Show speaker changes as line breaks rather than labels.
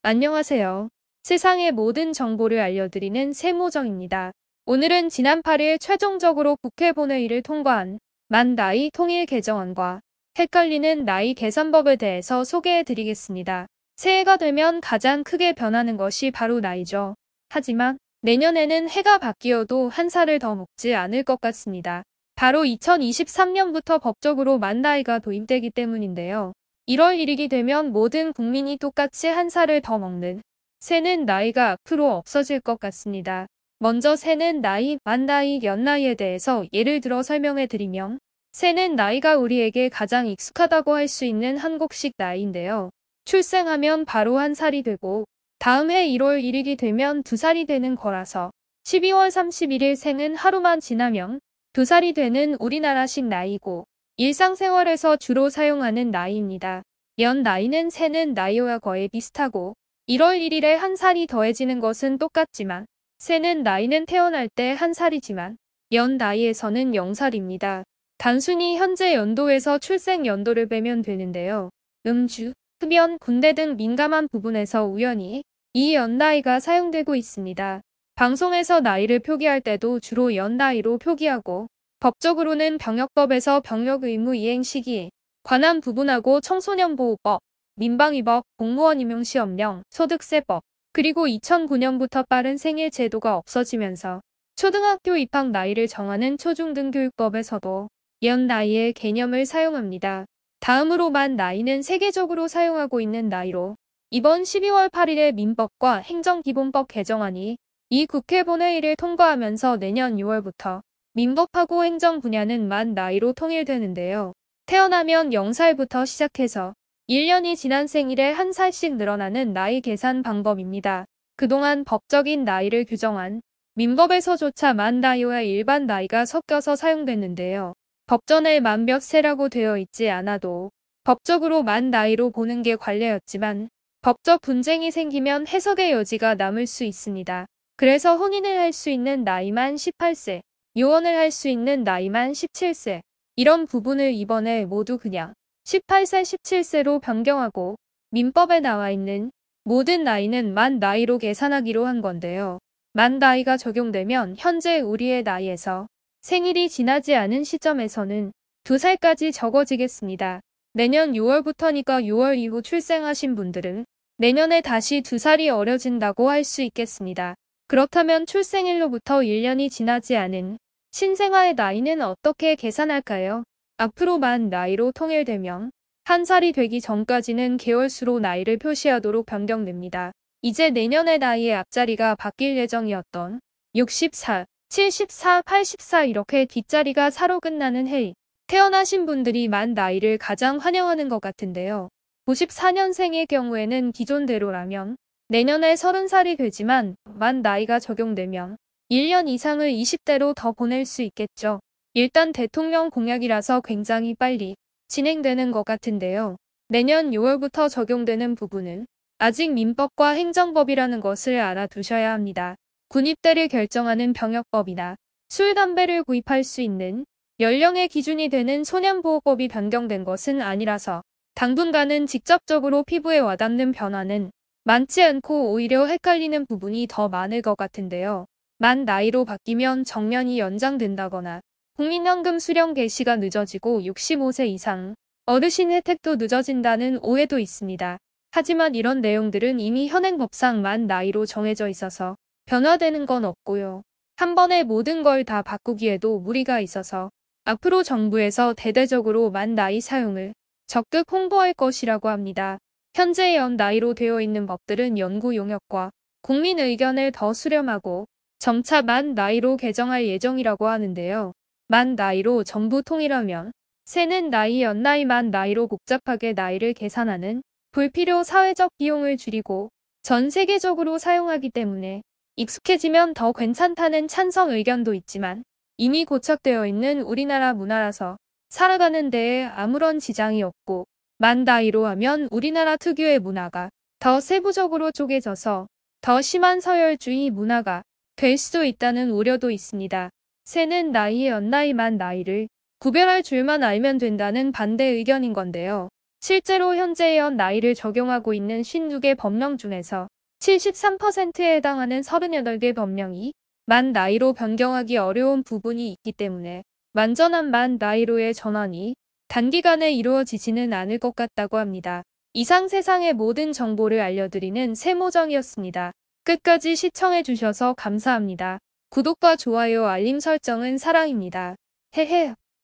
안녕하세요. 세상의 모든 정보를 알려드리는 세모정입니다. 오늘은 지난 8일 최종적으로 국회 본회의를 통과한 만 나이 통일 개정안과 헷갈리는 나이 계산법에 대해서 소개해드리겠습니다. 새해가 되면 가장 크게 변하는 것이 바로 나이죠. 하지만 내년에는 해가 바뀌어도 한 살을 더 먹지 않을 것 같습니다. 바로 2023년부터 법적으로 만 나이가 도입되기 때문인데요. 1월 1일이 되면 모든 국민이 똑같이 한 살을 더 먹는 새는 나이가 앞으로 없어질 것 같습니다. 먼저 새는 나이, 만 나이, 연 나이에 대해서 예를 들어 설명해 드리면 새는 나이가 우리에게 가장 익숙하다고 할 수 있는 한국식 나이인데요. 출생하면 바로 한 살이 되고 다음 해 1월 1일이 되면 두 살이 되는 거라서 12월 31일 생은 하루만 지나면 두 살이 되는 우리나라식 나이고 일상생활에서 주로 사용하는 나이입니다. 연 나이는 새는 나이와 거의 비슷하고 1월 1일에 한 살이 더해지는 것은 똑같지만 새는 나이는 태어날 때 한 살이지만 연 나이에서는 0살입니다. 단순히 현재 연도에서 출생 연도를 빼면 되는데요. 음주, 흡연, 군대 등 민감한 부분에서 우연히 이 연 나이가 사용되고 있습니다. 방송에서 나이를 표기할 때도 주로 연 나이로 표기하고 법적으로는 병역법에서 병역 의무 이행 시기에 관한 부분하고 청소년보호법, 민방위법, 공무원 임용시험령, 소득세법, 그리고 2009년부터 빠른 생일 제도가 없어지면서 초등학교 입학 나이를 정하는 초중등교육법에서도 연 나이의 개념을 사용합니다. 다음으로 만 나이는 세계적으로 사용하고 있는 나이로 이번 12월 8일에 민법과 행정기본법 개정안이 이 국회 본회의를 통과하면서 내년 6월부터 민법하고 행정 분야는 만 나이로 통일되는데요. 태어나면 0살부터 시작해서 1년이 지난 생일에 한 살씩 늘어나는 나이 계산 방법입니다. 그동안 법적인 나이를 규정한 민법에서조차 만 나이와 일반 나이가 섞여서 사용됐는데요. 법전에 만 몇 세라고 되어 있지 않아도 법적으로 만 나이로 보는 게 관례였지만 법적 분쟁이 생기면 해석의 여지가 남을 수 있습니다. 그래서 혼인을 할 수 있는 나이만 18세, 이혼을 할 수 있는 나이만 17세, 이런 부분을 이번에 모두 그냥 18세, 17세로 변경하고 민법에 나와 있는 모든 나이는 만 나이로 계산하기로 한 건데요. 만 나이가 적용되면 현재 우리의 나이에서 생일이 지나지 않은 시점에서는 2살까지 적어지겠습니다. 내년 6월부터니까 6월 이후 출생하신 분들은 내년에 다시 2살이 어려진다고 할 수 있겠습니다. 그렇다면 출생일로부터 1년이 지나지 않은 신생아의 나이는 어떻게 계산할까요? 앞으로 만 나이로 통일되면 한 살이 되기 전까지는 개월수로 나이를 표시하도록 변경됩니다. 이제 내년의 나이의 앞자리가 바뀔 예정이었던 64, 74, 84 이렇게 뒷자리가 4로 끝나는 해에 태어나신 분들이 만 나이를 가장 환영하는 것 같은데요. 94년생의 경우에는 기존대로라면 내년에 30살이 되지만 만 나이가 적용되면 1년 이상을 20대로 더 보낼 수 있겠죠. 일단 대통령 공약이라서 굉장히 빨리 진행되는 것 같은데요. 내년 6월부터 적용되는 부분은 아직 민법과 행정법이라는 것을 알아두셔야 합니다. 군입대를 결정하는 병역법이나 술, 담배를 구입할 수 있는 연령의 기준이 되는 소년보호법이 변경된 것은 아니라서 당분간은 직접적으로 피부에 와닿는 변화는 많지 않고 오히려 헷갈리는 부분이 더 많을 것 같은데요. 만 나이로 바뀌면 정년이 연장된다거나 국민연금 수령 개시가 늦어지고 65세 이상 어르신 혜택도 늦어진다는 오해도 있습니다. 하지만 이런 내용들은 이미 현행법상 만 나이로 정해져 있어서 변화되는 건 없고요. 한 번에 모든 걸 다 바꾸기에도 무리가 있어서 앞으로 정부에서 대대적으로 만 나이 사용을 적극 홍보할 것이라고 합니다. 현재 연 나이로 되어 있는 법들은 연구 용역과 국민 의견을 더 수렴하고 점차 만 나이로 개정할 예정이라고 하는데요. 만 나이로 전부 통일하면 새는 나이, 연 나이, 만 나이로 복잡하게 나이를 계산하는 불필요 사회적 비용을 줄이고 전 세계적으로 사용하기 때문에 익숙해지면 더 괜찮다는 찬성 의견도 있지만 이미 고착되어 있는 우리나라 문화라서 살아가는 데에 아무런 지장이 없고 만 나이로 하면 우리나라 특유의 문화가 더 세부적으로 쪼개져서 더 심한 서열주의 문화가 될 수도 있다는 우려도 있습니다. 새는 나이, 연 나이, 만 나이를 구별할 줄만 알면 된다는 반대 의견인 건데요. 실제로 현재 연 나이를 적용하고 있는 56개 법령 중에서 73%에 해당하는 38개 법령이 만 나이로 변경하기 어려운 부분이 있기 때문에 완전한 만 나이로의 전환이 단기간에 이루어지지는 않을 것 같다고 합니다. 이상 세상의 모든 정보를 알려드리는 세모정이었습니다. 끝까지 시청해주셔서 감사합니다. 구독과 좋아요 알림 설정은 사랑입니다. 헤헤.